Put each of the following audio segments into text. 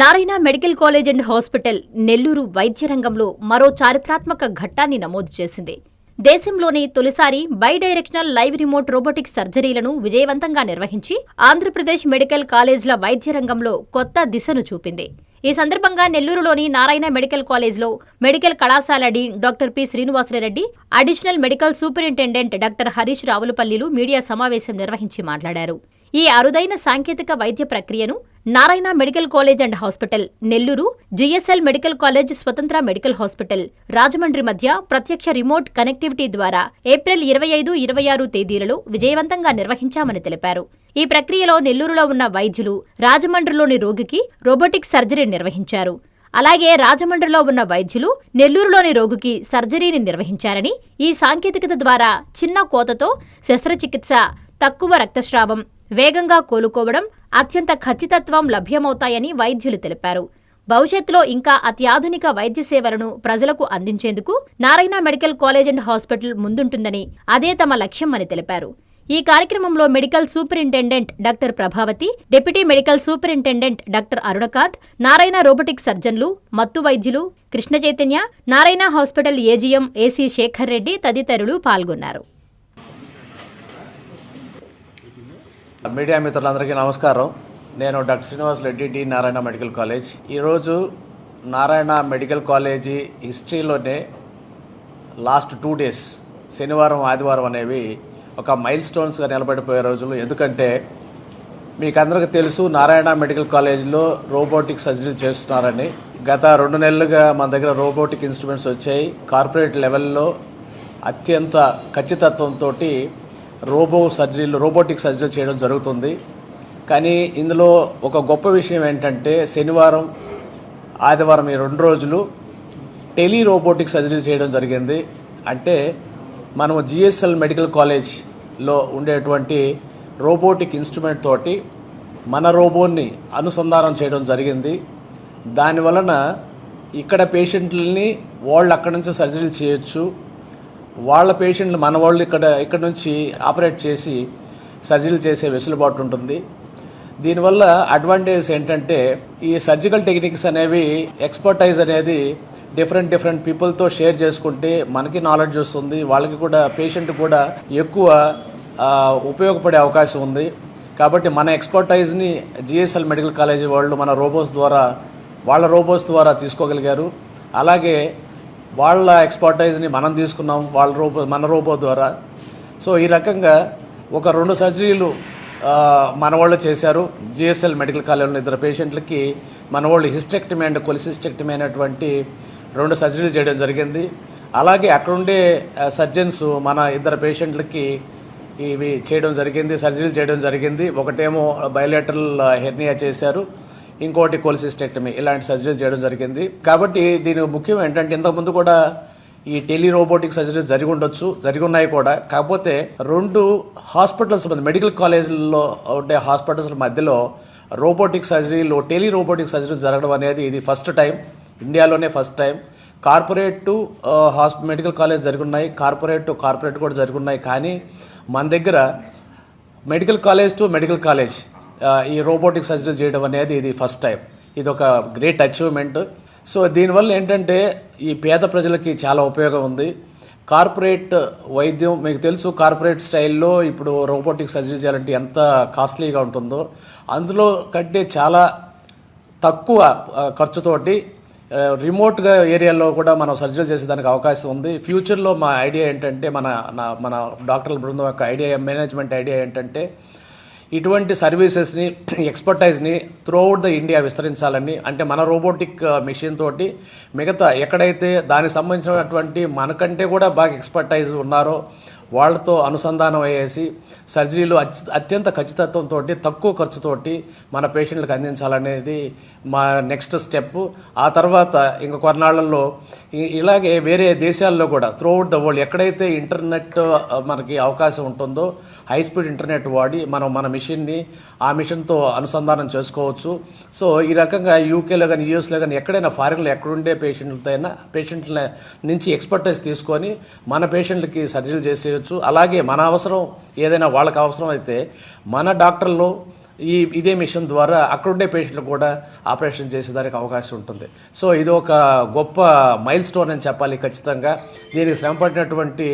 Narayana medical college and hospital Nellore వైద్య రంగంలో మరో చారిత్రాత్మక ఘట్టాన్ని నమోదు చేసింది. దేశంలోనే తొలిసారి బైడైరెక్షనల్ లైవ్ రిమోట్ రోబోటిక్ సర్జరీలను విజయవంతంగా నిర్వహించి ఆంధ్రప్రదేశ్ మెడికల్ కాలేజ్ల వైద్య రంగంలో కొత్త దిశను చూపింది. ఈ సందర్భంగా నెల్లూరులోని నారాయణ మెడికల్ కాలేజ్లో మెడికల్ కళాశాల dean doctor P. Srinivasa Reddy, additional medical superintendent doctor Harish రావులపల్లిలు మీడియా సమావేశం నిర్వహించి మాట్లాడారు. ఈ అరుదైన సాంకేతిక వైద్య ప్రక్రియను Narayana medical college and hospital, Nellore, GSL medical college, Swatantra medical hospital, Rajahmundry మధ్య ప్రత్యక్ష రిమోట్ కనెక్టివిటీ ద్వారా ఏప్రిల్ 25, 26 తేదీలలో విజయవంతంగా నిర్వహించామని తెలిపారు. ఈ ప్రక్రియలో నెల్లూరులో ఉన్న వైద్యులు రాజమండ్రిలోని రోగికి రోబోటిక్ సర్జరీ నిర్వహించారు. అలాగే రాజమండ్రిలో ఉన్న వైద్యులు నెల్లూరులోని రోగికి సర్జరీని నిర్వహించారని, ఈ సాంకేతికత ద్వారా చిన్న కోతతో శస్త్రచికిత్స, తక్కువ రక్తస్రావం, వేగంగా కోలుకోవడం, అత్యంత ఖచ్చితత్వం లభ్యమవుతాయని వైద్యులు తెలిపారు. భవిష్యత్తులో ఇంకా అత్యాధునిక వైద్య సేవలను ప్రజలకు అందించేందుకు Narayana medical college and hospital ముందుంటుందని, అదే తమ లక్ష్యం అని తెలిపారు. ఈ కార్యక్రమంలో medical superintendent doctor Prabhavathi, deputy medical superintendent doctor Arunakanth, Narayana robotic సర్జన్లు, మత్తు వైద్యులు Krishna Chaitanya, Narayana hospital AGM AC Shekar Reddy తదితరులు పాల్గొన్నారు. మీడియా మిత్రులందరికీ నమస్కారం. నేను doctor Srinivasa Reddy, the Narayana medical college. ఈరోజు నారాయణ మెడికల్ కాలేజీ హిస్టరీలోనే లాస్ట్ 2 days, శనివారం, ఆదివారం అనేవి ఒక మైల్ స్టోన్స్గా నిలబడిపోయే రోజులు. ఎందుకంటే మీకు అందరికీ తెలుసు, నారాయణ మెడికల్ కాలేజీలో రోబోటిక్ సర్జరీలు చేస్తున్నారని. గత 2 నెలలుగా మన దగ్గర రోబోటిక్ ఇన్స్ట్రుమెంట్స్ వచ్చాయి. కార్పొరేట్ లెవెల్లో అత్యంత ఖచ్చితత్వంతో రోబోటిక్ సర్జరీలు చేయడం జరుగుతుంది. కానీ ఇందులో ఒక గొప్ప విషయం ఏంటంటే, శనివారం, ఆదివారం ఈ 2 రోజులు టెలి రోబోటిక్ సర్జరీ చేయడం జరిగింది. అంటే మనము జిఎస్ఎల్ మెడికల్ కాలేజ్లో ఉండేటువంటి రోబోటిక్ ఇన్స్ట్రుమెంట్ తోటి మన రోబోని అనుసంధానం చేయడం జరిగింది. దానివలన ఇక్కడ పేషెంట్లని వాళ్ళు అక్కడి నుంచి సర్జరీలు చేయొచ్చు, వాళ్ళ పేషెంట్లు మన వాళ్ళు ఇక్కడ నుంచి ఆపరేట్ చేసి సర్జరీలు చేసే వెసులుబాటు ఉంటుంది. దీనివల్ల అడ్వాంటేజ్ ఏంటంటే, ఈ సర్జికల్ టెక్నిక్స్ అనేవి ఎక్స్పర్టైజ్ అనేది డిఫరెంట్ పీపుల్తో షేర్ చేసుకుంటే మనకి నాలెడ్జ్ వస్తుంది, వాళ్ళకి కూడా, పేషెంట్ కూడా ఎక్కువ ఉపయోగపడే అవకాశం ఉంది. కాబట్టి మన ఎక్స్పర్టైజ్ని జిఎస్ఎల్ మెడికల్ కాలేజీ వాళ్ళు వాళ్ళ రోబోస్ ద్వారా తీసుకోగలిగారు. అలాగే వాళ్ళ ఎక్స్పర్టైజ్ని మనం తీసుకున్నాం మన రోబో ద్వారా. సో ఈ రకంగా ఒక 2 సర్జరీలు మన వాళ్ళు చేశారు. జిఎస్ఎల్ మెడికల్ కాలేజీలో 2 పేషెంట్లకి మన వాళ్ళు హిస్టెక్టమీ అండ్ కొలిసిస్టెక్టమీ అనేటువంటి 2 సర్జరీలు చేయడం జరిగింది. అలాగే అక్కడుండే సర్జన్స్ మన 2 పేషెంట్లకి సర్జరీలు చేయడం జరిగింది. ఒకటేమో బయోలేటరల్ హెర్నియా చేశారు, ఇంకోటి కొలిసిస్టెక్టమీ. ఇలాంటి సర్జరీలు చేయడం జరిగింది. కాబట్టి దీని ముఖ్యం ఏంటంటే, ఇంతకుముందు కూడా ఈ టెలి రోబోటిక్ సర్జరీలు జరిగి ఉన్నాయి కూడా. కాకపోతే 2 హాస్పిటల్స్ మెడికల్ కాలేజీల్లో ఉండే హాస్పిటల్స్ మధ్యలో టెలి రోబోటిక్ సర్జరీలు జరగడం అనేది ఇది ఫస్ట్ టైం, ఇండియాలోనే first time. Corporate medical college ఉన్నాయి, కార్పొరేట్ కూడా ఉన్నాయి. కానీ మన దగ్గర medical college to medical college ఈ రోబోటిక్ సర్జరీ చేయడం అనేది ఇది ఫస్ట్ టైం. ఇది ఒక గ్రేట్ అచీవ్మెంట్. సో దీనివల్ల ఏంటంటే, ఈ పేద ప్రజలకి చాలా ఉపయోగం ఉంది. కార్పొరేట్ వైద్యం మీకు తెలుసు, కార్పొరేట్ స్టైల్లో ఇప్పుడు రోబోటిక్ సర్జరీ చేయాలంటే ఎంత కాస్ట్లీగా ఉంటుందో, అందులో కంటే చాలా తక్కువ ఖర్చుతోటి రిమోట్గా ఏరియాలో కూడా మనం సర్జరీ చేసేదానికి అవకాశం ఉంది. ఫ్యూచర్లో మా ఐడియా ఏంటంటే, మన డాక్టర్ల బృందం యొక్క మేనేజ్మెంట్ ఐడియా ఏంటంటే, ఇటువంటి సర్వీసెస్ని, ఎక్స్పర్టైజ్ని త్రూఅవుట్ ద ఇండియా విస్తరించాలని. అంటే మన రోబోటిక్ మిషన్ తోటి మిగతా ఎక్కడైతే దానికి సంబంధించినటువంటి మనకంటే కూడా బాగా ఎక్స్పర్టైజ్ ఉన్నారో వాళ్ళతో అనుసంధానం అయ్యేసి సర్జరీలు అత్యంత ఖచ్చితత్వంతో, తక్కువ ఖర్చుతోటి మన పేషెంట్లకు అందించాలనేది మా నెక్స్ట్ స్టెప్. ఆ తర్వాత ఇంక కొన్నాళ్లలో ఇలాగే వేరే దేశాల్లో కూడా త్రూఅవుట్ ద వరల్డ్ ఎక్కడైతే ఇంటర్నెట్ మనకి అవకాశం ఉంటుందో, హై స్పీడ్ ఇంటర్నెట్ వాడి మన మిషన్ని ఆ మిషన్తో అనుసంధానం చేసుకోవచ్చు. సో ఈ రకంగా యూకేలో కానీ, యూఎస్లో కానీ, ఎక్కడైనా ఫారిన్లో ఎక్కడుండే పేషెంట్ల నుంచి ఎక్స్పర్టైజ్ తీసుకొని మన పేషెంట్లకి సర్జరీలు చేసేయచ్చు. అలాగే మన అవసరం ఏదైనా వాళ్ళకి అవసరం అయితే మన డాక్టర్లు ఇదే మిషన్ ద్వారా అక్కడుండే పేషెంట్లు కూడా ఆపరేషన్ చేసేదానికి అవకాశం ఉంటుంది. సో ఇది ఒక గొప్ప మైల్ స్టోన్ అని చెప్పాలి ఖచ్చితంగా. దీనికి శ్రమపడినటువంటి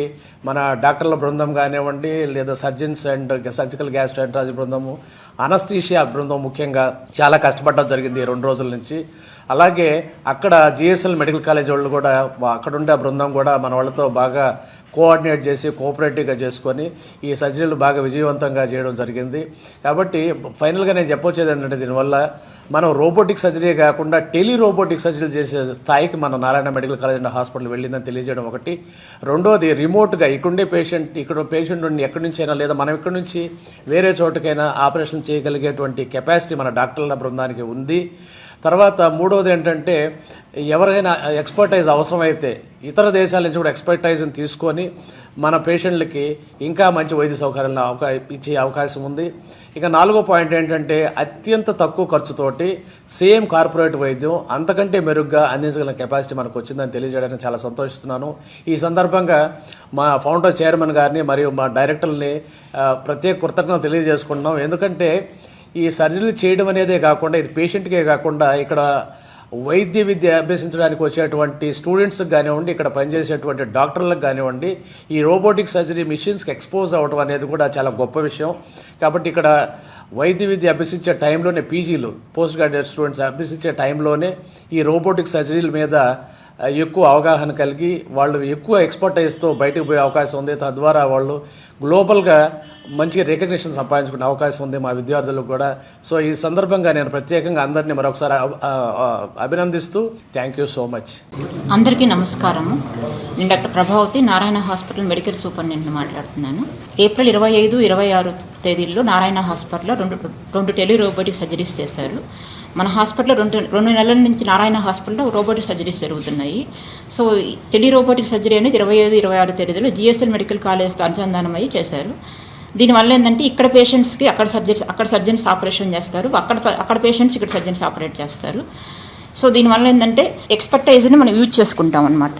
మన డాక్టర్ల బృందం కానివ్వండి, లేదా సర్జన్స్ అండ్ సర్జికల్ గ్యాస్ట్రోఎంట్రాలజీ బృందము, అనస్థీషియా బృందం ముఖ్యంగా చాలా కష్టపడడం జరిగింది ఈ 2 రోజుల నుంచి. అలాగే అక్కడ జిఎస్ఎల్ మెడికల్ కాలేజ్ వాళ్ళు కూడా అక్కడుండే ఆ బృందం కూడా మన వాళ్ళతో బాగా కోఆర్డినేట్ చేసి కోఆపరేటివ్గా చేసుకొని ఈ సర్జరీలు బాగా విజయవంతంగా చేయడం జరిగింది. కాబట్టి ఫైనల్గా నేను చెప్పొచ్చేది ఏంటంటే, దీనివల్ల మనం రోబోటిక్ సర్జరీ కాకుండా టెలి రోబోటిక్ సర్జరీలు చేసే స్థాయికి మన Narayana medical college and hospital వెళ్ళిందని తెలియజేయడం ఒకటి. రెండోది, రిమోట్గా ఇక్కడ పేషెంట్ నుండి ఎక్కడి నుంచైనా లేదా మనం ఇక్కడి నుంచి వేరే చోటుకైనా ఆపరేషన్ చేయగలిగేటువంటి కెపాసిటీ మన డాక్టర్ల బృందానికి ఉంది. తర్వాత మూడవది ఏంటంటే, ఎవరికైనా ఎక్స్పర్టైజ్ అవసరమైతే ఇతర దేశాల నుంచి కూడా ఎక్స్పర్టైజ్ని తీసుకొని మన పేషెంట్లకి ఇంకా మంచి వైద్య సౌకర్యాలను ఇచ్చే అవకాశం ఉంది. ఇక 4వ పాయింట్ ఏంటంటే, అత్యంత తక్కువ ఖర్చుతోటి సేమ్ కార్పొరేట్ వైద్యం అంతకంటే మెరుగ్గా అందించగల కెపాసిటీ మనకు వచ్చిందని తెలియజేయడానికి చాలా సంతోషిస్తున్నాను. ఈ సందర్భంగా మా ఫౌండర్ చైర్మన్ గారిని మరియు మా డైరెక్టర్ని ప్రత్యేక కృతజ్ఞతలు తెలియజేసుకుంటున్నాం. ఎందుకంటే ఈ సర్జరీలు చేయడం అనేదే కాకుండా, ఇది పేషెంట్కే కాకుండా ఇక్కడ వైద్య విద్య అభ్యసించడానికి వచ్చేటువంటి స్టూడెంట్స్కి కానివ్వండి, ఇక్కడ పనిచేసేటువంటి డాక్టర్లకు కానివ్వండి, ఈ రోబోటిక్ సర్జరీ మిషన్స్కి ఎక్స్పోజ్ అవ్వడం అనేది కూడా చాలా గొప్ప విషయం. కాబట్టి ఇక్కడ వైద్య విద్య అభ్యసించే టైంలోనే, పీజీలు పోస్ట్ గ్రాడ్యుయేట్ స్టూడెంట్స్ అభ్యసించే టైంలోనే ఈ రోబోటిక్ సర్జరీల మీద ఎక్కువ అవగాహన కలిగి వాళ్ళు ఎక్కువ ఎక్స్పర్టైజ్తో బయటకు పోయే అవకాశం ఉంది. తద్వారా వాళ్ళు గ్లోబల్గా మంచిగా రికగ్నిషన్ సంపాదించుకునే అవకాశం ఉంది మా విద్యార్థులకు కూడా. సో ఈ సందర్భంగా నేను ప్రత్యేకంగా అందరినీ మరొకసారి అభినందిస్తూ థ్యాంక్ యూ సో మచ్. అందరికీ నమస్కారము. నేను doctor Prabhavati, Narayana hospital medical superintendent మాట్లాడుతున్నాను. ఏప్రిల్ 25, 26 తేదీల్లో నారాయణ హాస్పిటల్లో రెండు టెలి రోబోటిక్ సర్జరీస్ చేశారు. మన హాస్పిటల్లో రెండు నెలల నుంచి నారాయణ హాస్పిటల్లో రోబోటిక్ సర్జరీస్ జరుగుతున్నాయి. సో టెలి రోబోటిక్ సర్జరీ అనేది 25, 26 తేదీలో జిఎస్ఎల్ మెడికల్ కాలేజ్తో అనుసంధానం అయ్యి చేశారు. దీనివల్ల ఏంటంటే, ఇక్కడ పేషెంట్స్కి అక్కడ సర్జన్స్ ఆపరేషన్ చేస్తారు, అక్కడ పేషెంట్స్ ఇక్కడ సర్జన్స్ ఆపరేట్ చేస్తారు. సో దీనివల్ల ఏంటంటే ఎక్స్పర్టైజ్ని మనం యూజ్ చేసుకుంటాం అన్నమాట.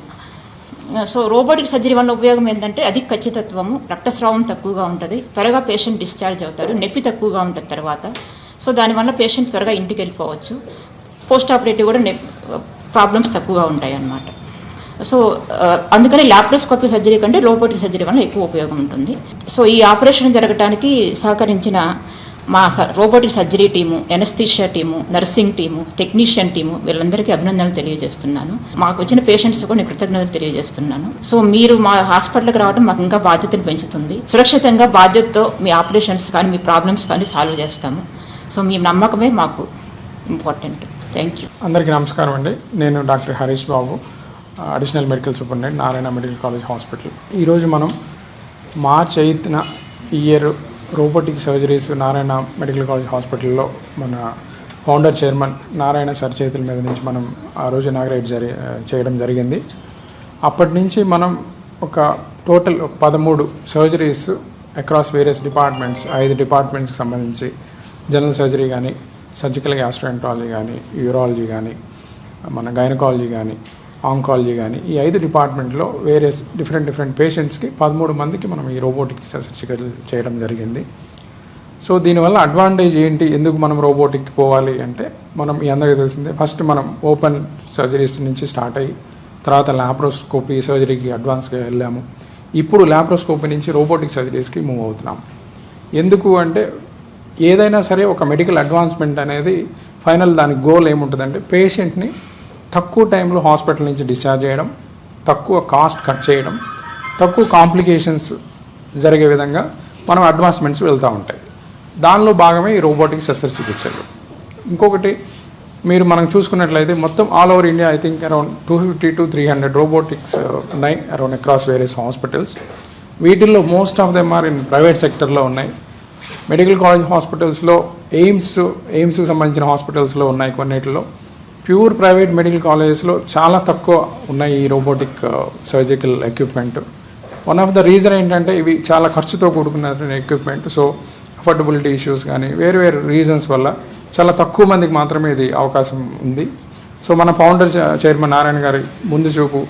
సో రోబోటిక్ సర్జరీ వల్ల ఉపయోగం ఏంటంటే, అధిక ఖచ్చితత్వము, రక్తస్రావం తక్కువగా ఉంటుంది, త్వరగా పేషెంట్ డిశ్చార్జ్ అవుతారు, నొప్పి తక్కువగా ఉంటుంది తర్వాత. సో దానివల్ల పేషెంట్ త్వరగా ఇంటికి వెళ్ళిపోవచ్చు. పోస్ట్ ఆపరేటివ్ కూడా ప్రాబ్లమ్స్ తక్కువగా ఉంటాయి అన్నమాట. సో అందుకని ల్యాప్రోస్కోపీ సర్జరీ కంటే రోబోటిక్ సర్జరీ వల్ల ఎక్కువ ఉపయోగం ఉంటుంది. సో ఈ ఆపరేషన్ జరగడానికి సహకరించిన మా robotic surgery team, anaesthesia team, nursing team, technician team, వీళ్ళందరికీ అభినందనలు తెలియజేస్తున్నాను. మాకు వచ్చిన పేషెంట్స్ కూడా నేను కృతజ్ఞతలు తెలియజేస్తున్నాను. సో మీరు మా హాస్పిటల్కి రావడం మాకు ఇంకా బాధ్యతను పెంచుతుంది. సురక్షితంగా బాధ్యతతో మీ ఆపరేషన్స్ కానీ మీ ప్రాబ్లమ్స్ కానీ సాల్వ్ చేస్తాము. సో మీ నమ్మకమే మాకు ఇంపార్టెంట్. Thank you. అందరికీ నమస్కారం అండి. నేను doctor Harish Babu, additional medical superintendent, Narayana medical college hospital. ఈరోజు మనం మార్చ్ 8న year robotic surgeries Narayana medical college హాస్పిటల్లో మన ఫౌండర్ చైర్మన్ నారాయణ సార్ చేతుల మీద నుంచి మనం ఆ రోజు ఇనాగ్రేట్ చేయడం జరిగింది. అప్పటి నుంచి మనం ఒక total 13 surgeries across various departments, 5 డిపార్ట్మెంట్స్కి సంబంధించి జనరల్ సర్జరీ కానీ, సర్జికల్ గ్యాస్ట్రోఎంట్రాలజీ కానీ, యూరాలజీ కానీ, మన గైనకాలజీ కానీ, ఆంకాలజీ కానీ, ఈ 5 డిపార్ట్మెంట్లో వేరియస్ డిఫరెంట్ పేషెంట్స్కి 13 మందికి మనం ఈ రోబోటిక్ సర్జరీ చేయడం జరిగింది. సో దీనివల్ల అడ్వాంటేజ్ ఏంటి, ఎందుకు మనం రోబోటిక్కి పోవాలి అంటే, మనం మీ అందరికీ తెలిసిందే, ఫస్ట్ మనం ఓపెన్ సర్జరీస్ నుంచి స్టార్ట్ అయ్యి తర్వాత ల్యాప్రోస్కోపీ సర్జరీకి అడ్వాన్స్గా వెళ్ళాము. ఇప్పుడు ల్యాప్రోస్కోపీ నుంచి రోబోటిక్ సర్జరీస్కి మూవ్ అవుతున్నాం. ఎందుకు అంటే, ఏదైనా సరే ఒక మెడికల్ అడ్వాన్స్మెంట్ అనేది ఫైనల్ దాని గోల్ ఏముంటుందంటే, పేషెంట్ని తక్కువ టైంలో హాస్పిటల్ నుంచి డిశ్చార్జ్ చేయడం, తక్కువ కాస్ట్ కట్ చేయడం, తక్కువ కాంప్లికేషన్స్ జరిగే విధంగా మనం అడ్వాన్స్మెంట్స్ వెళ్తూ ఉంటాయి. దానిలో భాగమే ఈ రోబోటిక్ శస్త్రచికిత్సలు. ఇంకొకటి మీరు మనం చూసుకున్నట్లయితే మొత్తం all over India I think around 250 to 300 robotics ఉన్నాయి అరౌండ్ అక్రాస్ వేరియస్ హాస్పిటల్స్. వీటిల్లో most of them are in private సెక్టర్లో ఉన్నాయి. మెడికల్ కాలేజ్ హాస్పిటల్స్లో ఎయిమ్స్కి సంబంధించిన హాస్పిటల్స్లో ఉన్నాయి కొన్నిటిలో. ప్యూర్ ప్రైవేట్ మెడికల్ కాలేజెస్లో చాలా తక్కువ ఉన్నాయి ఈ robotic surgical equipment. One of the reason ఏంటంటే, ఇవి చాలా ఖర్చుతో కూడుకున్న ఎక్విప్మెంట్. సో అఫోర్డబిలిటీ ఇష్యూస్ కానీ వేరు రీజన్స్ వల్ల చాలా తక్కువ మందికి మాత్రమే ఇది అవకాశం ఉంది. సో మన ఫౌండర్ చైర్మన్ నారాయణ గారి ముందు చూపు,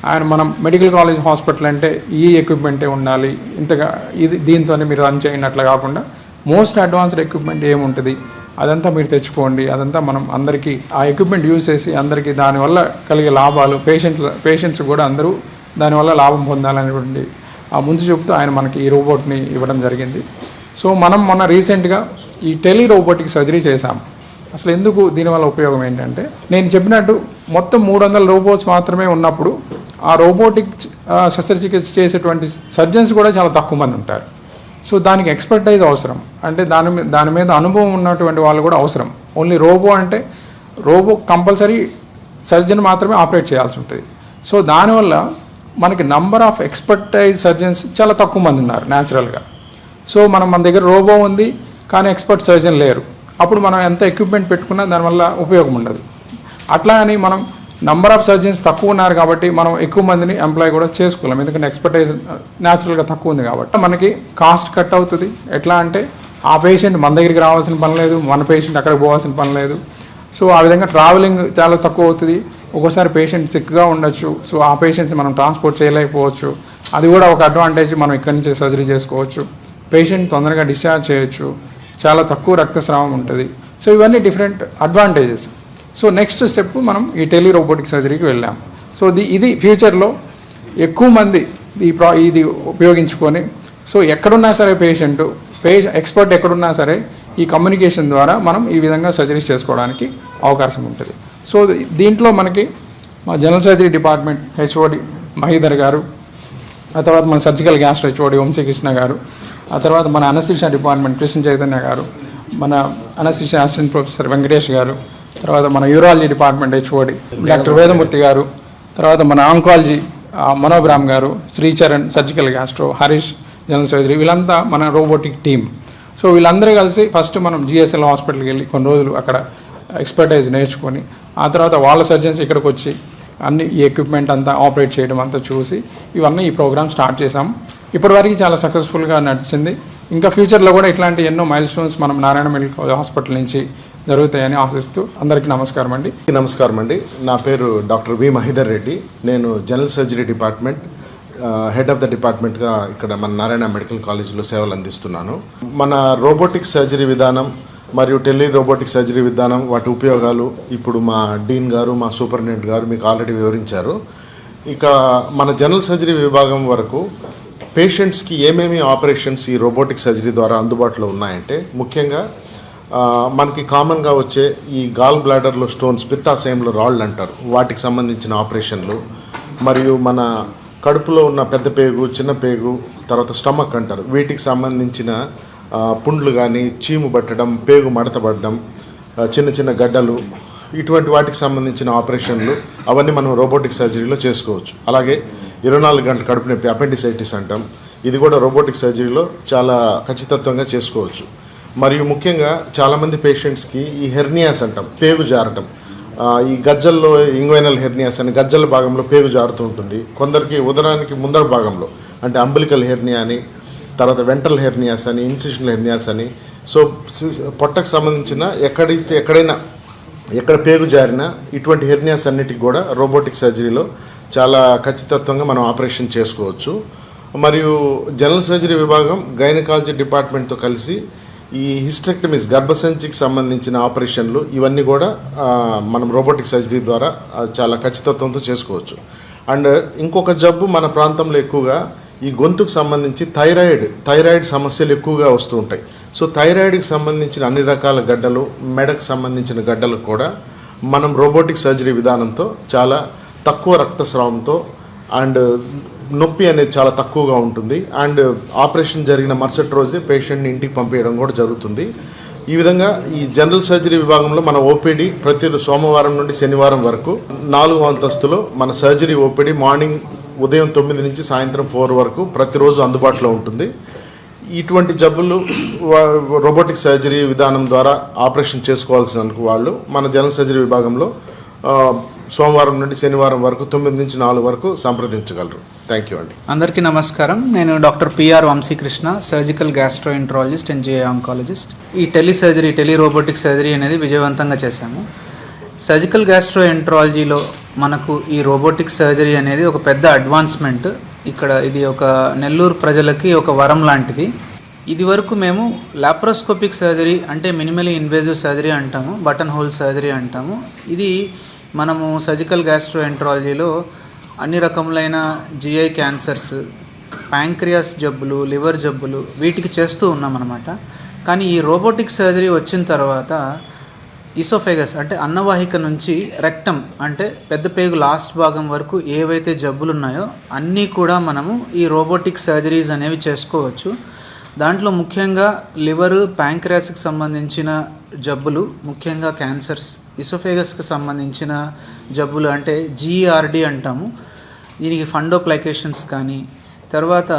ఆయన మనం మెడికల్ కాలేజ్ హాస్పిటల్ అంటే ఈ ఎక్విప్మెంటే ఉండాలి, ఇంతగా దీంతోనే మీరు రన్ చేయనట్లు కాకుండా మోస్ట్ అడ్వాన్స్డ్ ఎక్విప్మెంట్ ఏముంటుంది అదంతా మీరు తెచ్చుకోండి, అదంతా మనం అందరికీ ఆ ఎక్విప్మెంట్ యూజ్ చేసి అందరికీ దానివల్ల కలిగే లాభాలు పేషెంట్స్ కూడా అందరూ దానివల్ల లాభం పొందాలనేటువంటి ఆ ముందు చూపుతూ ఆయన మనకి ఈ రోబోట్ని ఇవ్వడం జరిగింది. సో మనం మొన్న రీసెంట్గా ఈ టెలి రోబోటిక్ సర్జరీ చేశాం. అసలు ఎందుకు దీనివల్ల ఉపయోగం ఏంటంటే, నేను చెప్పినట్టు మొత్తం 300 రోబోట్స్ మాత్రమే ఉన్నప్పుడు ఆ రోబోటిక్ శస్త్రచికిత్స చేసేటువంటి సర్జన్స్ కూడా చాలా తక్కువ మంది ఉంటారు. సో దానికి ఎక్స్పర్టైజ్ అవసరం, అంటే దాని మీద అనుభవం ఉన్నటువంటి వాళ్ళు కూడా అవసరం. ఓన్లీ రోబో అంటే రోబో కంపల్సరీ సర్జన్ మాత్రమే ఆపరేట్ చేయాల్సి ఉంటుంది. సో దానివల్ల మనకి నంబర్ ఆఫ్ ఎక్స్పర్టైజ్ సర్జన్స్ చాలా తక్కువ మంది ఉన్నారు న్యాచురల్గా. సో మన దగ్గర రోబో ఉంది కానీ ఎక్స్పర్ట్ సర్జన్ లేరు. అప్పుడు మనం ఎంత ఎక్విప్మెంట్ పెట్టుకున్నా దానివల్ల ఉపయోగం ఉండదు. అట్లా అని మనం నంబర్ ఆఫ్ సర్జన్స్ తక్కువ ఉన్నారు కాబట్టి మనం ఎక్కువ మందిని ఎంప్లాయ్ కూడా చేసుకోలేం, ఎందుకంటే ఎక్స్పర్టైజ్ న్యాచురల్గా తక్కువ ఉంది కాబట్టి. మనకి కాస్ట్ కట్ అవుతుంది. ఎట్లా అంటే ఆ పేషెంట్ మన దగ్గరికి రావాల్సిన పని లేదు, మన పేషెంట్ అక్కడికి పోవాల్సిన పని లేదు. సో ఆ విధంగా ట్రావెలింగ్ చాలా తక్కువ అవుతుంది. ఒక్కోసారి పేషెంట్ సిక్గా ఉండొచ్చు, సో ఆ పేషెంట్స్ మనం ట్రాన్స్పోర్ట్ చేయలేకపోవచ్చు. అది కూడా ఒక అడ్వాంటేజ్. మనం ఇక్కడి నుంచి సర్జరీ చేసుకోవచ్చు, పేషెంట్ తొందరగా డిశ్చార్జ్ చేయొచ్చు, చాలా తక్కువ రక్తస్రావం ఉంటుంది. సో ఇవన్నీ different advantages. So next step మనం ఈ టెలి రోబోటిక్ సర్జరీకి వెళ్ళాం. సో ఇది ఫ్యూచర్లో ఎక్కువ మంది ఇది ఉపయోగించుకొని, సో ఎక్కడున్నా సరే ఎక్స్పర్ట్ ఎక్కడున్నా సరే ఈ కమ్యూనికేషన్ ద్వారా మనం ఈ విధంగా సర్జరీస్ చేసుకోవడానికి అవకాశం ఉంటుంది. సో దీంట్లో మనకి మా general surgery department HOD Mahidhar గారు, ఆ తర్వాత మన సర్జికల్ గ్యాస్ట్రో హెచ్ఓడి వంశీకృష్ణ గారు, ఆ తర్వాత మన అనస్థీషియా డిపార్ట్మెంట్ కృష్ణ చైతన్య గారు, మన అనస్థీషియా అసిస్టెంట్ ప్రొఫెసర్ వెంకటేష్ గారు, తర్వాత మన యూరాలజీ డిపార్ట్మెంట్ హెచ్ఓడి డాక్టర్ వేదమూర్తి గారు, తర్వాత మన ఆంకాలజీ మనోబ్రామ్ గారు, Sricharan surgical gastro, Harish general surgery, వీళ్ళంతా మన రోబోటిక్ టీమ్. సో వీళ్ళందరూ కలిసి ఫస్ట్ మనం జిఎస్ఎల్ హాస్పిటల్కి వెళ్ళి కొన్ని రోజులు అక్కడ ఎక్స్పర్టైజ్ నేర్చుకొని, ఆ తర్వాత వాళ్ళ సర్జన్స్ ఇక్కడికి వచ్చి అన్ని ఈ ఎక్విప్మెంట్ అంతా ఆపరేట్ చేయడం అంతా చూసి ఇవన్నీ ఈ ప్రోగ్రామ్ స్టార్ట్ చేసాం. ఇప్పటివరకు చాలా సక్సెస్ఫుల్గా నడిచింది. ఇంకా ఫ్యూచర్లో కూడా ఇట్లాంటి ఎన్నో మైల్ స్టోన్స్ మనం నారాయణ మెడికల్ కాలేజ్ హాస్పిటల్ నుంచి జరుగుతాయని ఆశిస్తూ అందరికీ నమస్కారం అండి. నమస్కారం అండి. నా పేరు డాక్టర్ వి మహీధర్ రెడ్డి. నేను general surgery department head of the డిపార్ట్మెంట్గా ఇక్కడ మన నారాయణ మెడికల్ కాలేజీలో సేవలు అందిస్తున్నాను. మన రోబోటిక్ సర్జరీ విధానం మరియు టెలి రోబోటిక్ సర్జరీ విధానం, వాటి ఉపయోగాలు ఇప్పుడు మా డీన్ గారు, మా సూపరింటెండెంట్ గారు మీకు ఆల్రెడీ వివరించారు. ఇక మన జనరల్ సర్జరీ విభాగం వరకు పేషెంట్స్కి ఏమేమి ఆపరేషన్స్ ఈ రోబోటిక్ సర్జరీ ద్వారా అందుబాటులో ఉన్నాయంటే, ముఖ్యంగా మనకి కామన్గా వచ్చే ఈ గాల్ బ్లాడర్లో స్టోన్స్, పిత్తాశయంలో రాళ్ళు అంటారు, వాటికి సంబంధించిన ఆపరేషన్లు, మరియు మన కడుపులో ఉన్న పెద్ద పేగు, చిన్న పేగు, తర్వాత స్టమక్ అంటారు, వీటికి సంబంధించిన పుండ్లు కానీ, చీము పట్టడం, పేగు మడతపడడం, చిన్న చిన్న గడ్డలు, ఇటువంటి వాటికి సంబంధించిన ఆపరేషన్లు అవన్నీ మనం రోబోటిక్ సర్జరీలో చేసుకోవచ్చు. అలాగే 24 గంటల కడుపు నొప్పి, అపెండిసైటిస్ అంటాం, ఇది కూడా రోబోటిక్ సర్జరీలో చాలా ఖచ్చితత్వంగా చేసుకోవచ్చు. మరియు ముఖ్యంగా చాలామంది పేషెంట్స్కి ఈ హెర్నియాస్ అంటాం, పేగు జారటం, ఈ గజ్జల్లో ఇంగ్వైనల్ హెర్నియాస్ అని గజ్జల భాగంలో పేగు జారుతూ ఉంటుంది. కొందరికి ఉదరానికి ముందర భాగంలో అంటే అంబిలికల్ హెర్నియా అని, తర్వాత వెంట్రల్ హెర్నియాస్ అని, ఇన్సిషనల్ హెర్నియాస్ అని. సో పొట్టకు సంబంధించిన ఎక్కడ పేగు జారినా ఇటువంటి హెర్నియాస్ అన్నిటికి కూడా రోబోటిక్ సర్జరీలో చాలా ఖచ్చితత్వంగా మనం ఆపరేషన్ చేసుకోవచ్చు. మరియు జనరల్ సర్జరీ విభాగం గైనకాలజీ డిపార్ట్మెంట్తో కలిసి ఈ హిస్టెక్టమీస్, గర్భసంచికి సంబంధించిన ఆపరేషన్లు, ఇవన్నీ కూడా మనం రోబోటిక్ సర్జరీ ద్వారా చాలా ఖచ్చితత్వంతో చేసుకోవచ్చు. అండ్ ఇంకొక జబ్బు మన ప్రాంతంలో ఎక్కువగా ఈ గొంతుకు సంబంధించి థైరాయిడ్ సమస్యలు ఎక్కువగా వస్తూ ఉంటాయి. సో థైరాయిడ్కి సంబంధించిన అన్ని రకాల గడ్డలు, మెడకు సంబంధించిన గడ్డలు కూడా మనం రోబోటిక్ సర్జరీ విధానంతో చాలా తక్కువ రక్తస్రావంతో అండ్ నొప్పి అనేది చాలా తక్కువగా ఉంటుంది. అండ్ ఆపరేషన్ జరిగిన మరుసటి రోజే పేషెంట్ని ఇంటికి పంపించడం కూడా జరుగుతుంది. ఈ విధంగా ఈ జనరల్ సర్జరీ విభాగంలో మన ఓపీడీ ప్రతి సోమవారం నుండి శనివారం వరకు 4వ అంతస్తులో మన సర్జరీ ఓపీడీ మార్నింగ్ ఉదయం 9 నుంచి సాయంత్రం 4 వరకు ప్రతిరోజు అందుబాటులో ఉంటుంది. ఇటువంటి జబ్బులు రోబోటిక్ సర్జరీ విధానం ద్వారా ఆపరేషన్ చేసుకోవాల్సిన వాళ్ళు మన జనరల్ సర్జరీ విభాగంలో సోమవారం నుండి శనివారం వరకు 9 నుంచి 4 వరకు సంప్రదించగలరు. థ్యాంక్ యూ అండి. అందరికీ నమస్కారం. నేను doctor PR Vamshikrishna, surgical gastroenterologist and GI oncologist. ఈ టెలి రోబోటిక్ సర్జరీ అనేది విజయవంతంగా చేశాము. సర్జికల్ గ్యాస్ట్రోఎంట్రాలజీలో మనకు ఈ రోబోటిక్ సర్జరీ అనేది ఒక పెద్ద అడ్వాన్స్మెంట్. ఇక్కడ ఇది ఒక నెల్లూరు ప్రజలకి ఒక వరం లాంటిది. ఇది వరకు మేము లాప్రోస్కోపిక్ సర్జరీ అంటే మినిమలీ ఇన్వేజివ్ సర్జరీ అంటాము, బటన్ హోల్ సర్జరీ అంటాము. ఇది మనము సర్జికల్ గ్యాస్ట్రోఎంట్రాలజీలో అన్ని రకములైన జిఐ క్యాన్సర్స్, ప్యాంక్రియాస్ జబ్బులు, లివర్ జబ్బులు వీటికి చేస్తూ ఉన్నామన్నమాట. కానీ ఈ రోబోటిక్ సర్జరీ వచ్చిన తర్వాత ఈసోఫేగస్ అంటే అన్నవాహిక నుంచి రెక్టమ్ అంటే పెద్ద పేగు లాస్ట్ భాగం వరకు ఏవైతే జబ్బులు ఉన్నాయో అన్నీ కూడా మనము ఈ రోబోటిక్ సర్జరీస్ అనేవి చేసుకోవచ్చు. దాంట్లో ముఖ్యంగా లివరు, ప్యాంక్రియాస్కి సంబంధించిన జబ్బులు, ముఖ్యంగా క్యాన్సర్స్, ఈసోఫేగస్కి సంబంధించిన జబ్బులు అంటే జీఆర్డి అంటాము. దీనికి ఫండోప్లైకేషన్స్ కానీ, తర్వాత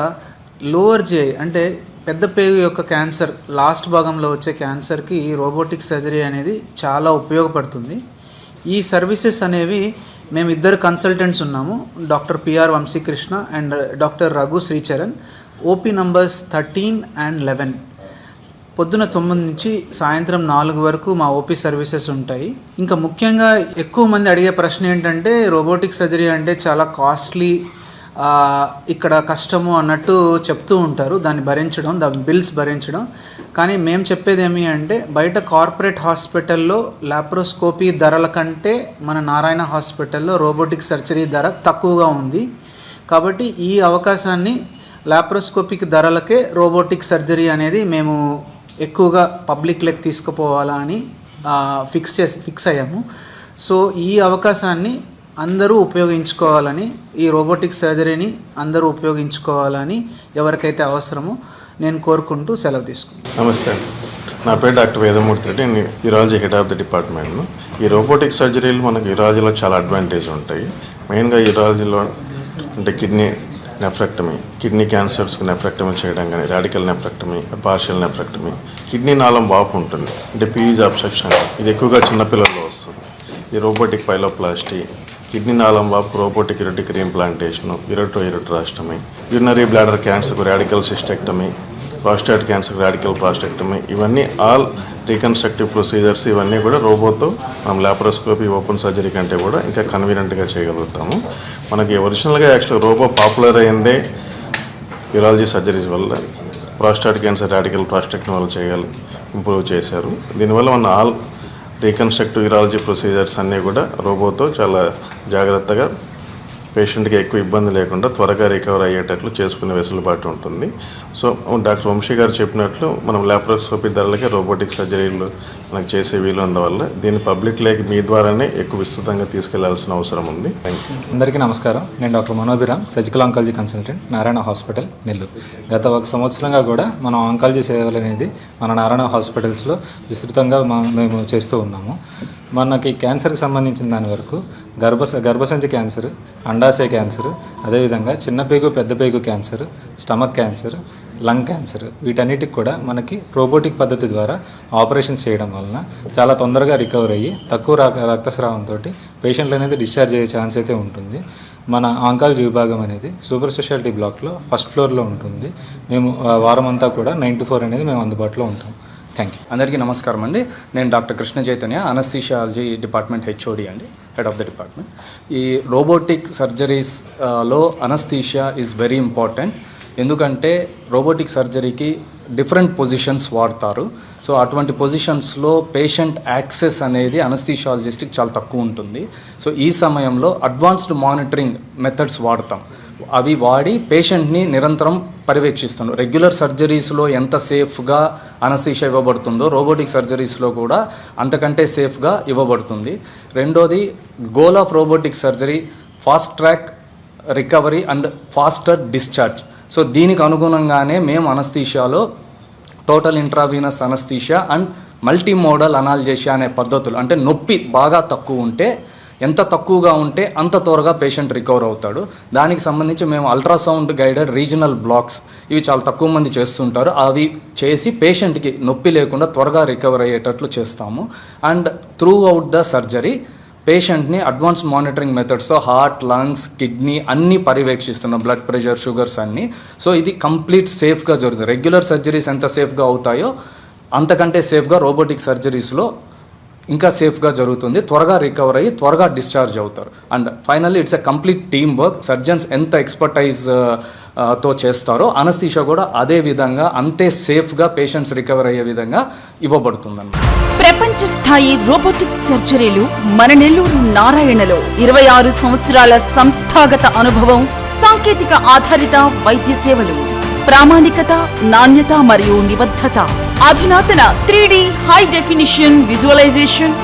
లోవర్ జే అంటే పెద్ద పేగు యొక్క క్యాన్సర్, లాస్ట్ భాగంలో వచ్చే క్యాన్సర్కి రోబోటిక్ సర్జరీ అనేది చాలా ఉపయోగపడుతుంది. ఈ సర్వీసెస్ అనేవి మేము ఇద్దరు కన్సల్టెంట్స్ ఉన్నాము, doctor PR Vamshikrishna and doctor Raghu Sricharan. OP numbers 13 and 11. పొద్దున 9 నుంచి సాయంత్రం 4 వరకు మా ఓపీ సర్వీసెస్ ఉంటాయి. ఇంకా ముఖ్యంగా ఎక్కువ మంది అడిగే ప్రశ్న ఏంటంటే రోబోటిక్ సర్జరీ అంటే చాలా కాస్ట్లీ, ఇక్కడ కష్టము అన్నట్టు చెప్తూ ఉంటారు. దాన్ని భరించడం, దాని బిల్స్ భరించడం. కానీ మేము చెప్పేది ఏమి అంటే బయట కార్పొరేట్ హాస్పిటల్లో లాప్రోస్కోపీ ధరల కంటే మన నారాయణ హాస్పిటల్లో రోబోటిక్ సర్జరీ ధర తక్కువగా ఉంది. కాబట్టి ఈ అవకాశాన్ని లాప్రోస్కోపిక్ ధరలకే రోబోటిక్ సర్జరీ అనేది మేము ఎక్కువగా పబ్లిక్లోకి తీసుకుపోవాలా అని ఫిక్స్ అయ్యాము. సో ఈ అవకాశాన్ని అందరూ ఉపయోగించుకోవాలని, ఈ రోబోటిక్ సర్జరీని అందరూ ఉపయోగించుకోవాలని ఎవరికైతే అవసరమో నేను కోరుకుంటూ సెలవు తీసుకుంటాను. నమస్తే అండి, నా పేరు డాక్టర్ వేదమూర్తి రెడ్డి. నేను యూరాలజీ హెడ్ ఆఫ్ ద డిపార్ట్మెంట్ను. ఈ రోబోటిక్ సర్జరీలు మనకు యూరాలజీలో చాలా అడ్వాంటేజ్ ఉంటాయి. మెయిన్గా యూరాలజీలో అంటే కిడ్నీ నెఫ్రెక్టమీ, కిడ్నీ క్యాన్సర్స్కి నెఫ్రెక్టమీ చేయడం కానీ, radical nephrectomy, partial nephrectomy. Kidney నాళం వాపు ఉంటుంది అంటే పీజ్ అబ్స్ట్రక్షన్, ఇది ఎక్కువగా చిన్నపిల్లల్లో వస్తుంది. ఈ రోబోటిక్ పైలోప్లాస్టీ, కిడ్నీ నాళం వాపు robotic ureteric reimplantation, ureterostomy, urinary bladder క్యాన్సర్కు radical cystectomy, prostate cancer radical prostatectomy, ఇవన్నీ ఆల్ రీకన్స్ట్రక్టివ్ ప్రొసీజర్స్ ఇవన్నీ కూడా రోబోతో మనం లాప్రోస్కోపీ ఓపెన్ సర్జరీ కంటే కూడా ఇంకా కన్వీనియంట్గా చేయగలుగుతాము. మనకి ఒరిజినల్గా యాక్చువల్గా రోబో పాపులర్ అయిందే యూరాలజీ సర్జరీస్ వల్ల. ప్రాస్టేట్ క్యాన్సర్ రాడికల్ ప్రాస్టెక్టమీ వల్ల ఇంప్రూవ్ చేశారు. దీనివల్ల మన ఆల్ రీకన్స్ట్రక్టివ్ యూరాలజీ ప్రొసీజర్స్ అన్నీ కూడా రోబోతో చాలా జాగ్రత్తగా పేషెంట్కి ఎక్కువ ఇబ్బంది లేకుండా త్వరగా రికవర్ అయ్యేటట్లు చేసుకునే వెసులుబాటు ఉంటుంది. సో డాక్టర్ వంశీ గారు చెప్పినట్లు మనం లాప్రోస్కోపీ ధరలకే రోబోటిక్ సర్జరీలు మనకు చేసే వీలు ఉండవల్ల దీన్ని పబ్లిక్ లేక మీ ద్వారానే ఎక్కువ విస్తృతంగా తీసుకెళ్లాల్సిన అవసరం ఉంది. Thank you. అందరికీ నమస్కారం. నేను doctor Manobhiram, surgical oncology consultant, Narayana hospital, Nellore. గత 1 సంవత్సరంగా కూడా మనం ఆంకాలజీ సేవలు అనేది మన నారాయణ హాస్పిటల్స్లో విస్తృతంగా మేము చేస్తూ ఉన్నాము. మనకి క్యాన్సర్కి సంబంధించిన దాని వరకు గర్భసంచి క్యాన్సర్, అండాశయ క్యాన్సర్, అదేవిధంగా చిన్న పేగు, పెద్ద పేగు cancer, stomach cancer, lung cancer, వీటన్నిటికి కూడా మనకి రోబోటిక్ పద్ధతి ద్వారా ఆపరేషన్స్ చేయడం వలన చాలా తొందరగా రికవర్ అయ్యి తక్కువ రక్తస్రావంతో పేషెంట్లు అనేది డిశ్చార్జ్ అయ్యే ఛాన్స్ అయితే ఉంటుంది. మన ఆంకాలజీ విభాగం అనేది సూపర్ స్పెషాలిటీ బ్లాక్లో 1st ఫ్లోర్లో ఉంటుంది. మేము వారం అంతా కూడా 9 to 4 అనేది మేము అందుబాటులో ఉంటాం. Thank you. అందరికీ నమస్కారం అండి. నేను doctor Krishna Chaitanya, anaesthesiology department HOD అండి, హెడ్ ఆఫ్ ద డిపార్ట్మెంట్. ఈ రోబోటిక్ సర్జరీస్లో అనస్థీషియా ఈజ్ వెరీ ఇంపార్టెంట్. ఎందుకంటే రోబోటిక్ సర్జరీకి డిఫరెంట్ పొజిషన్స్ వాడతారు. సో అటువంటి పొజిషన్స్లో పేషెంట్ యాక్సెస్ అనేది అనస్థీషియాలజిస్ట్కి చాలా తక్కువ ఉంటుంది. సో ఈ సమయంలో అడ్వాన్స్డ్ మానిటరింగ్ మెథడ్స్ వాడతాం. అవి వాడి పేషెంట్ని నిరంతరం పర్యవేక్షిస్తాను. రెగ్యులర్ సర్జరీస్లో ఎంత సేఫ్గా అనస్థీషియా ఇవ్వబడుతుందో రోబోటిక్ సర్జరీస్లో కూడా అంతకంటే సేఫ్గా ఇవ్వబడుతుంది. రెండోది, goal of robotic surgery fast track recovery and faster discharge. So దీనికి అనుగుణంగానే మేము అనస్థీషియాలో total intravenous anaesthesia and multimodal analgesia అనే పద్ధతులు, అంటే నొప్పి బాగా తక్కువ ఉంటే, ఎంత తక్కువగా ఉంటే అంత త్వరగా పేషెంట్ రికవర్ అవుతాడు. దానికి సంబంధించి మేము అల్ట్రాసౌండ్ గైడెడ్ రీజనల్ బ్లాక్స్, ఇవి చాలా తక్కువ మంది చేస్తుంటారు, అవి చేసి పేషెంట్కి నొప్పి లేకుండా త్వరగా రికవర్ అయ్యేటట్లు చేస్తాము. And throughout the surgery పేషెంట్ని అడ్వాన్స్ మానిటరింగ్ మెథడ్స్తో హార్ట్, లంగ్స్, కిడ్నీ అన్నీ పర్యవేక్షిస్తున్నాం, బ్లడ్ ప్రెషర్, షుగర్స్ అన్నీ. సో ఇది కంప్లీట్ సేఫ్గా జరుగుతుంది. రెగ్యులర్ సర్జరీస్ ఎంత సేఫ్గా అవుతాయో అంతకంటే సేఫ్గా రోబోటిక్ సర్జరీస్లో ఇంకా సేఫ్గా జరుగుతుంది, త్వరగా రికవర్ అయ్యి త్వరగా డిశ్చార్జ్ అవుతారు. And finally it's a complete team work. Surgeons ఎంత ఎక్స్పర్టైజ్ తో చేస్తారో అనస్థీషియా కూడా అదే విధంగా అంతే సేఫ్గా పేషెంట్స్ రికవర్ అయ్యే విధంగా ఇవ్వబడుతుందన్నమాట. ప్రపంచ స్థాయి రోబోటిక్ సర్జరీలు మన నెల్లూరు నారాయణలో 26 సంవత్సరాల సంస్థాగత అనుభవం, సాంకేతిక ఆధారిత వైద్య సేవలు, ప్రామాణికత, నాణ్యత మరియు నిబద్ధత, అధునాతన 3D high definition visualisation,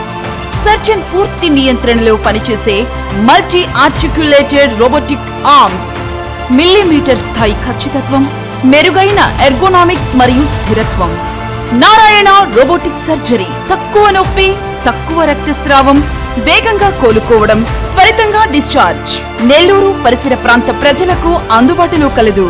surgeon పూర్తి నియంత్రణలో పనిచేసే multi articulated robotic arms, millimetre స్థాయి ఖచ్చితత్వం, మెరుగైన ఎర్గోనామిక్స్ మరియు స్థిరత్వం. నారాయణ రోబోటిక్ సర్జరీ తక్కువ నొప్పి, తక్కువ రక్తస్రావం, వేగంగా కోలుకోవడం, త్వరితంగా డిశ్చార్జ్. నెల్లూరు పరిసర ప్రాంత ప్రజలకు అందుబాటులో కలదు.